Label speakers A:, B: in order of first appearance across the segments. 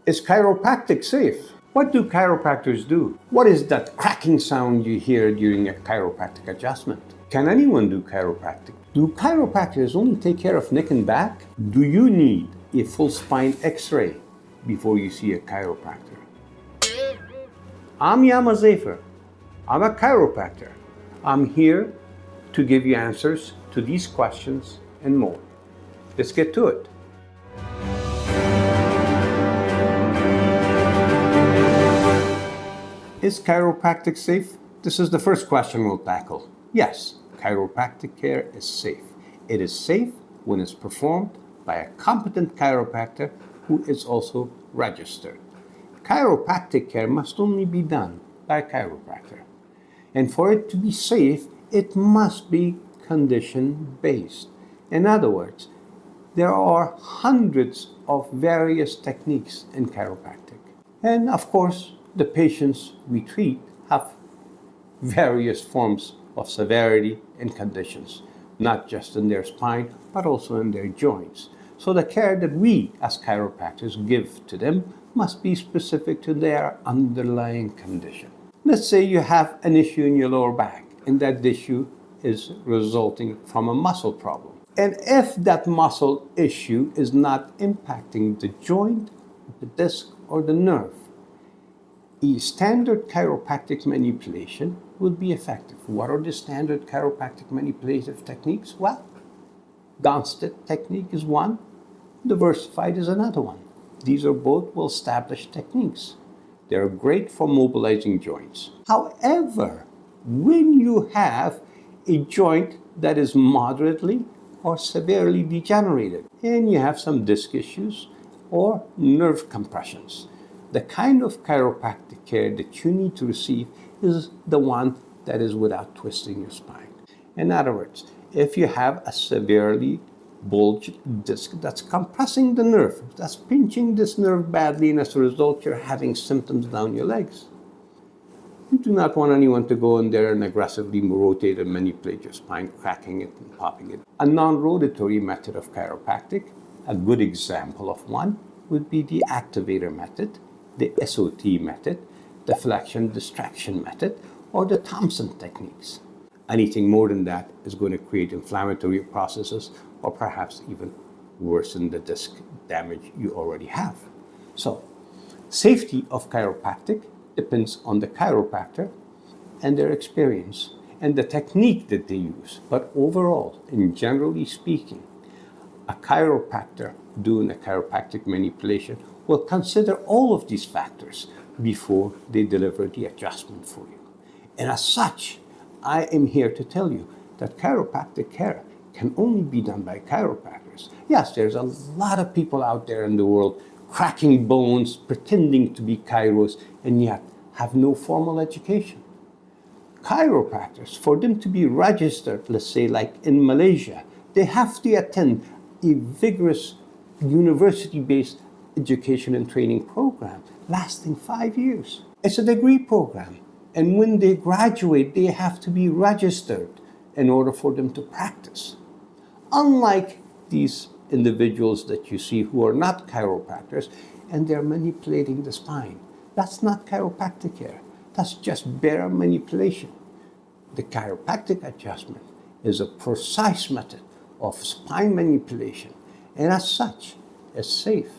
A: Is chiropractic safe? What do chiropractors do? What is that cracking sound you hear during a chiropractic adjustment? Can anyone do chiropractic? Do chiropractors only take care of neck and back? Do you need a full spine x-ray before you see a chiropractor? I'm Yama Zafer. I'm a chiropractor. I'm here to give you answers to these questions and more. Let's get to it. Is chiropractic safe? This is the first question we'll tackle. Yes, chiropractic care is safe. It is safe when it's performed by a competent chiropractor who is also registered. Chiropractic care must only be done by a chiropractor. And for it to be safe, it must be condition-based. In other words, there are hundreds of various techniques in chiropractic. And of course, the patients we treat have various forms of severity and conditions, not just in their spine, but also in their joints. So the care that we as chiropractors give to them must be specific to their underlying condition. Let's say you have an issue in your lower back, and that issue is resulting from a muscle problem. And if that muscle issue is not impacting the joint, the disc, or the nerve, a standard chiropractic manipulation would be effective. What are the standard chiropractic manipulative techniques? Well, Diagnostic technique is one, Diversified is another one. These are both well-established techniques. They're great for mobilizing joints. However, when you have a joint that is moderately or severely degenerated, and you have some disc issues or nerve compressions, the kind of chiropractic care that you need to receive is the one that is without twisting your spine. In other words, if you have a severely bulged disc that's compressing the nerve, that's pinching this nerve badly, and as a result, you're having symptoms down your legs, you do not want anyone to go in there and aggressively rotate and manipulate your spine, cracking it and popping it. A non-rotatory method of chiropractic, a good example of one, would be the activator method, the SOT method, the flexion distraction method, or the Thompson techniques. Anything more than that is going to create inflammatory processes or perhaps even worsen the disc damage you already have. So, safety of chiropractic depends on the chiropractor and their experience and the technique that they use. But overall, and generally speaking, a chiropractor doing a chiropractic manipulation will consider all of these factors before they deliver the adjustment for you. And as such, I am here to tell you that chiropractic care can only be done by chiropractors. Yes, there's a lot of people out there in the world cracking bones, pretending to be chiros, and yet have no formal education. Chiropractors, for them to be registered, let's say like in Malaysia, they have to attend a vigorous university-based education and training program lasting 5 years. It's a degree program. And when they graduate, they have to be registered in order for them to practice. Unlike these individuals that you see who are not chiropractors and they're manipulating the spine. That's not chiropractic care. That's just bare manipulation. The chiropractic adjustment is a precise method of spine manipulation, and as such, is safe.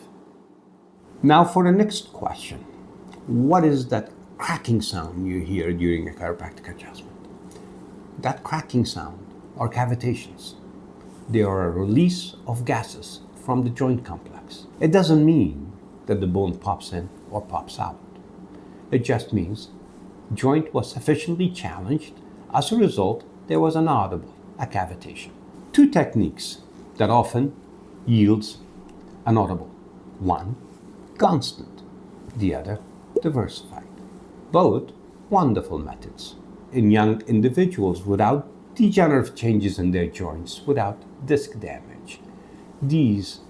A: Now for the next question. What is that cracking sound you hear during a chiropractic adjustment? That cracking sound are cavitations. They are a release of gases from the joint complex. It doesn't mean that the bone pops in or pops out. It just means joint was sufficiently challenged. As a result, there was an audible, a cavitation. Two techniques that often yields an audible. One, constant. The other, diversified. Both wonderful methods in young individuals without degenerative changes in their joints, without disc damage. These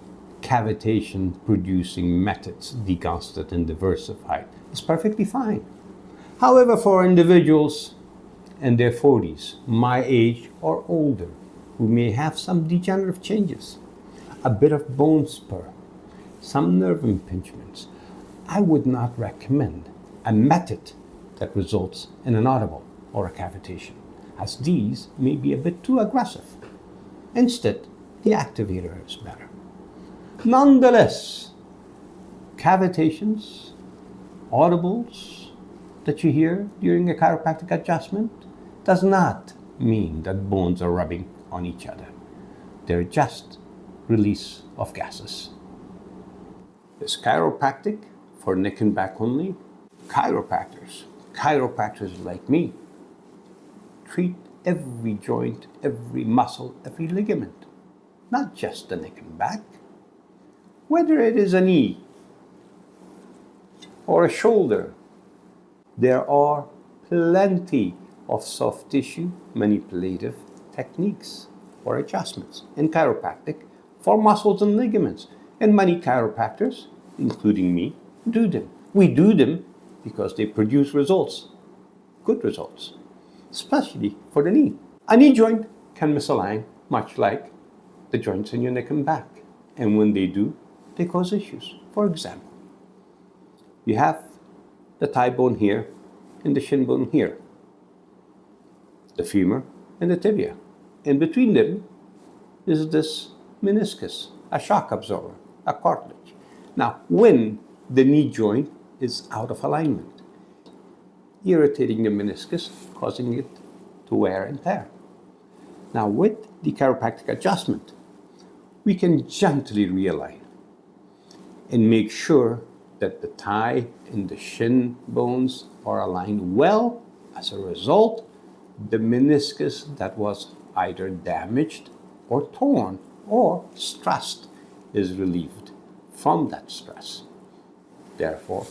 A: cavitation producing methods, Diagnostic and Diversified, is perfectly fine. However, for individuals in their 40s, my age or older, who may have some degenerative changes, a bit of bone spur, some nerve impingements, I would not recommend a method that results in an audible or a cavitation, as these may be a bit too aggressive. Instead, the activator is better. Nonetheless, cavitations, audibles that you hear during a chiropractic adjustment does not mean that bones are rubbing on each other. They're just release of gases. Is chiropractic for neck and back only? Chiropractors like me, treat every joint, every muscle, every ligament, not just the neck and back. Whether it is a knee or a shoulder, there are plenty of soft tissue manipulative techniques or adjustments in chiropractic for muscles and ligaments. And many chiropractors, including me, do them. We do them because they produce results, good results, especially for the knee. A knee joint can misalign, much like the joints in your neck and back. And when they do, they cause issues. For example, you have the thigh bone here and the shin bone here, the femur and the tibia. In between them is this meniscus, a shock absorber, a cartilage. Now, when the knee joint is out of alignment, irritating the meniscus, causing it to wear and tear. Now, with the chiropractic adjustment, we can gently realign and make sure that the thigh and the shin bones are aligned well. As a result, the meniscus that was either damaged or torn or stressed is relieved from that stress, therefore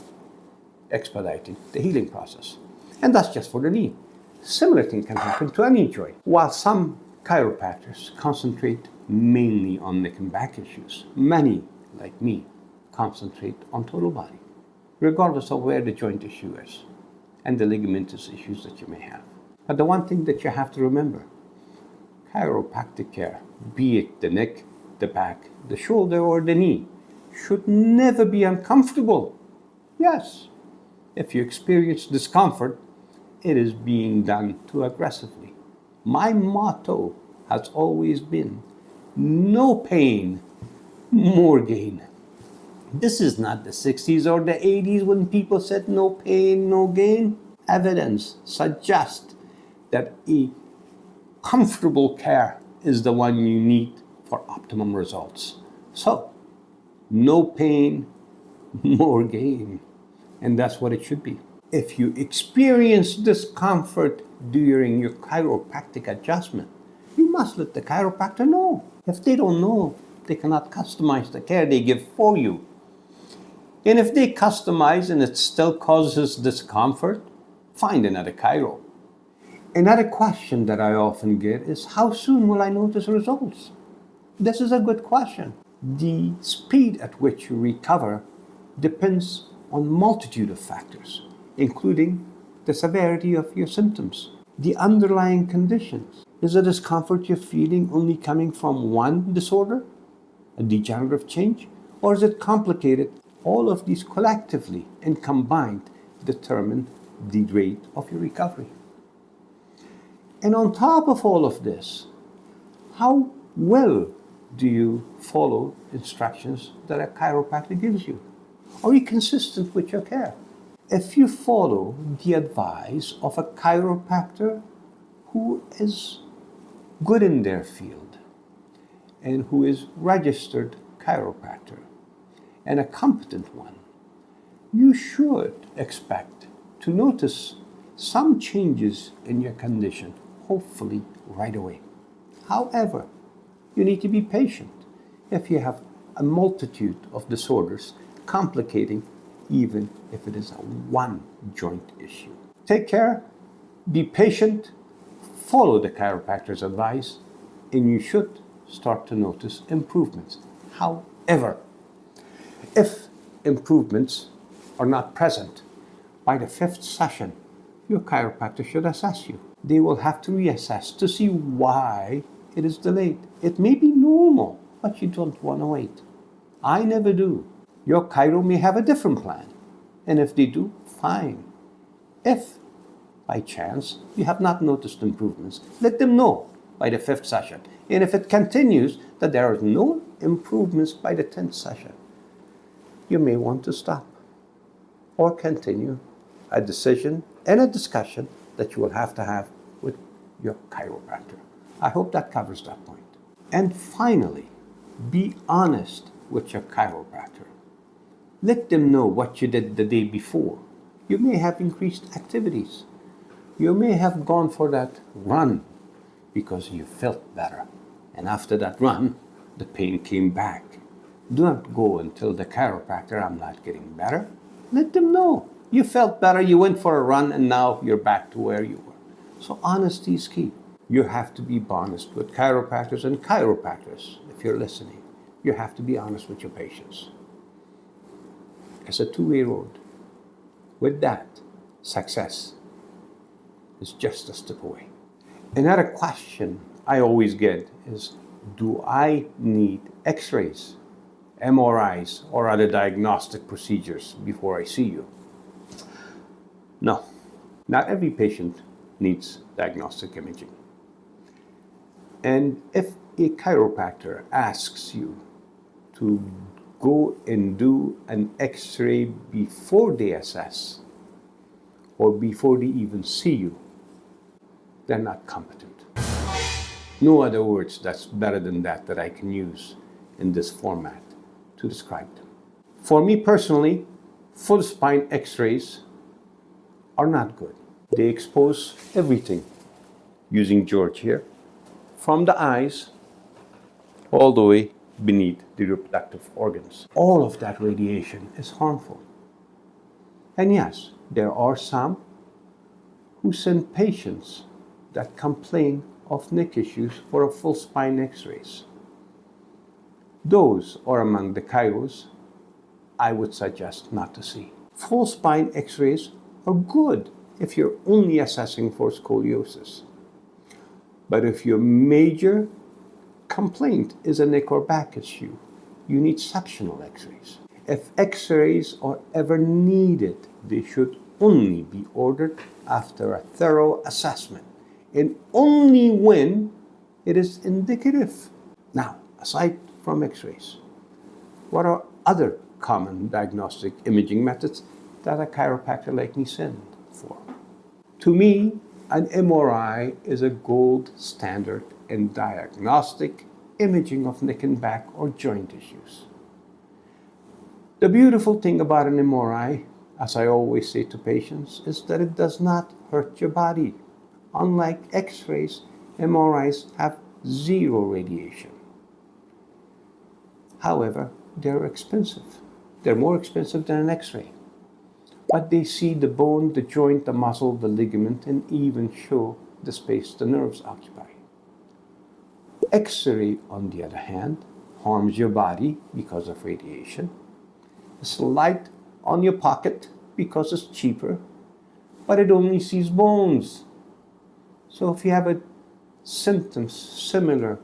A: expediting the healing process. And that's just for the knee. Similar thing can happen to any joint. While some chiropractors concentrate mainly on neck and back issues, many, like me, concentrate on total body, regardless of where the joint issue is and the ligamentous issues that you may have. But the one thing that you have to remember, chiropractic care, be it the neck, the back, the shoulder, or the knee, should never be uncomfortable. Yes, if you experience discomfort, it is being done too aggressively. My motto has always been, no pain, more gain. This is not the 60s or the 80s when people said no pain, no gain. Evidence suggests that a comfortable care is the one you need for optimum results. So, no pain, more gain. And that's what it should be. If you experience discomfort during your chiropractic adjustment, you must let the chiropractor know. If they don't know, they cannot customize the care they give for you. And if they customize and it still causes discomfort, find another chiro. Another question that I often get is, how soon will I notice results? This is a good question. The speed at which you recover depends on multitude of factors, including the severity of your symptoms, the underlying conditions. Is the discomfort you're feeling only coming from one disorder, a degenerative change, or is it complicated? All of these collectively and combined determine the rate of your recovery. And on top of all of this, how well do you follow instructions that a chiropractor gives you? Are you consistent with your care? If you follow the advice of a chiropractor who is good in their field and who is registered chiropractor and a competent one, you should expect to notice some changes in your condition, hopefully right away. However, you need to be patient if you have a multitude of disorders complicating even if it is a one joint issue. Take care, be patient, follow the chiropractor's advice, and you should start to notice improvements. However, if improvements are not present by the 5th session, your chiropractor should assess you. They will have to reassess to see why it is delayed. It may be normal, but you don't want to wait. I never do. Your chiro may have a different plan. And if they do, fine. If, by chance, you have not noticed improvements, let them know by the 5th session. And if it continues that there are no improvements by the 10th session, you may want to stop or continue a decision and a discussion that you will have to have with your chiropractor. I hope that covers that point. And finally, be honest with your chiropractor. Let them know what you did the day before. You may have increased activities. You may have gone for that run because you felt better. And after that run, the pain came back. Do not go and tell the chiropractor, I'm not getting better. Let them know. You felt better, you went for a run, and now you're back to where you were. So honesty is key. You have to be honest with chiropractors and chiropractors. If you're listening, you have to be honest with your patients. It's a two-way road. With that, success is just a step away. Another question I always get is, do I need x-rays, MRIs, or other diagnostic procedures before I see you? No, not every patient needs diagnostic imaging. And if a chiropractor asks you to go and do an x-ray before they assess or before they even see you, they're not competent. No other words that's better than that I can use in this format to describe them. For me personally, full spine x-rays are not good. They expose everything, using George here, from the eyes all the way beneath the reproductive organs. All of that radiation is harmful. And yes, there are some who send patients that complain of neck issues for a full spine x-rays. Those are among the chiros I would suggest not to see. Full spine x-rays are good if you're only assessing for scoliosis. But if your major complaint is a neck or back issue, you need sectional x-rays. If x-rays are ever needed, they should only be ordered after a thorough assessment and only when it is indicative. Now, aside from x-rays, what are other common diagnostic imaging methods that a chiropractor like me send for? To me, an MRI is a gold standard in diagnostic imaging of neck and back or joint issues. The beautiful thing about an MRI, as I always say to patients, is that it does not hurt your body. Unlike x-rays, MRIs have zero radiation. However, they're expensive. They're more expensive than an x-ray. But they see the bone, the joint, the muscle, the ligament, and even show the space the nerves occupy. X-ray, on the other hand, harms your body because of radiation. It's light on your pocket because it's cheaper, but it only sees bones. So if you have a symptoms similar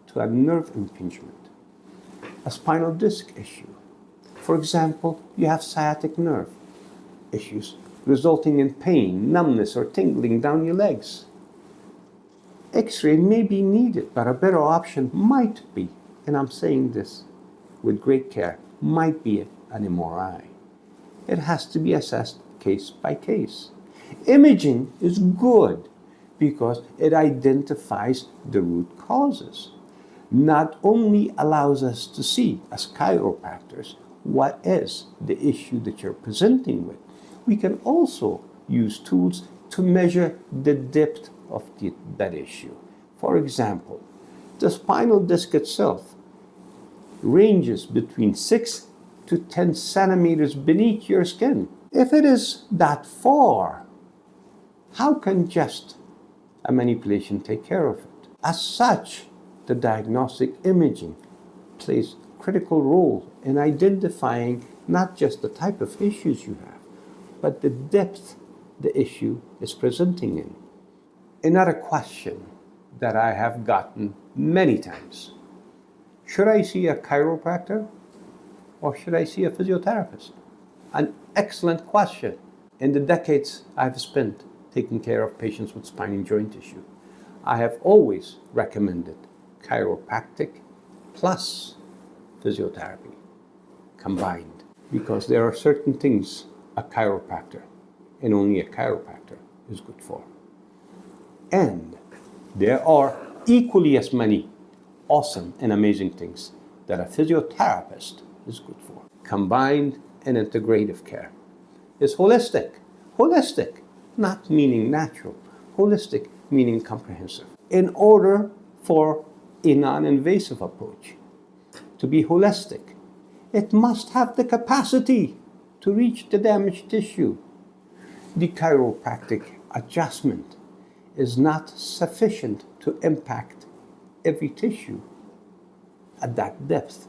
A: to a nerve impingement, a spinal disc issue, for example, you have sciatic nerve issues resulting in pain, numbness, or tingling down your legs, X-ray may be needed, but a better option might be, and I'm saying this with great care, might be an MRI. It has to be assessed case by case. Imaging is good because it identifies the root causes. Not only allows us to see, as chiropractors, what is the issue that you're presenting with, we can also use tools to measure the depth of that issue. For example, the spinal disc itself ranges between 6 to 10 centimeters beneath your skin. If it is that far, how can just a manipulation take care of it? As such, the diagnostic imaging plays a critical role in identifying not just the type of issues you have, but the depth the issue is presenting in. Another question that I have gotten many times: should I see a chiropractor or should I see a physiotherapist? An excellent question. In the decades I've spent taking care of patients with spine and joint issue, I have always recommended chiropractic plus physiotherapy combined, because there are certain things a chiropractor, and only a chiropractor, is good for. And there are equally as many awesome and amazing things that a physiotherapist is good for. Combined and integrative care is holistic. Holistic, not meaning natural. Holistic, meaning comprehensive. In order for a non-invasive approach to be holistic, it must have the capacity to reach the damaged tissue. The chiropractic adjustment is not sufficient to impact every tissue at that depth.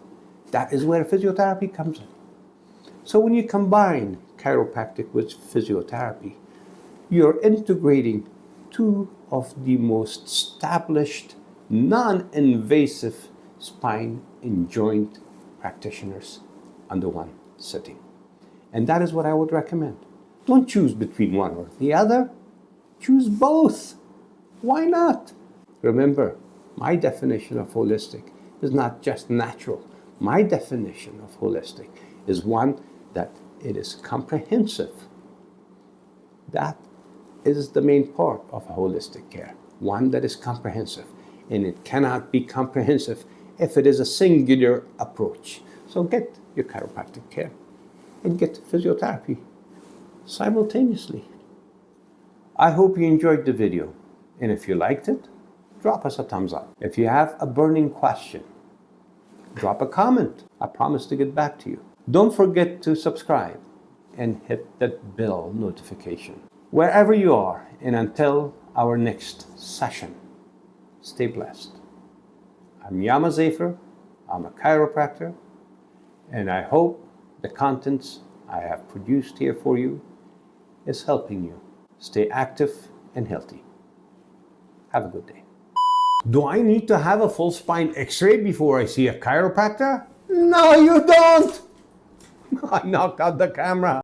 A: That is where physiotherapy comes in. So when you combine chiropractic with physiotherapy, you're integrating two of the most established non-invasive spine and joint practitioners under one sitting. And that is what I would recommend. Don't choose between one or the other. Choose both. Why not? Remember, my definition of holistic is not just natural. My definition of holistic is one that it is comprehensive. That is the main part of holistic care, one that is comprehensive. And it cannot be comprehensive if it is a singular approach. So get your chiropractic care and get physiotherapy simultaneously. I hope you enjoyed the video, and if you liked it, drop us a thumbs up. If you have a burning question, drop a comment. I promise to get back to you. Don't forget to subscribe and hit that bell notification. Wherever you are, and until our next session, stay blessed. I'm Yama Zafer. I'm a chiropractor, and I hope the contents I have produced here for you is helping you stay active and healthy. Have a good day. Do I need to have a full spine x-ray before I see a chiropractor? No, you don't! I knocked out the camera.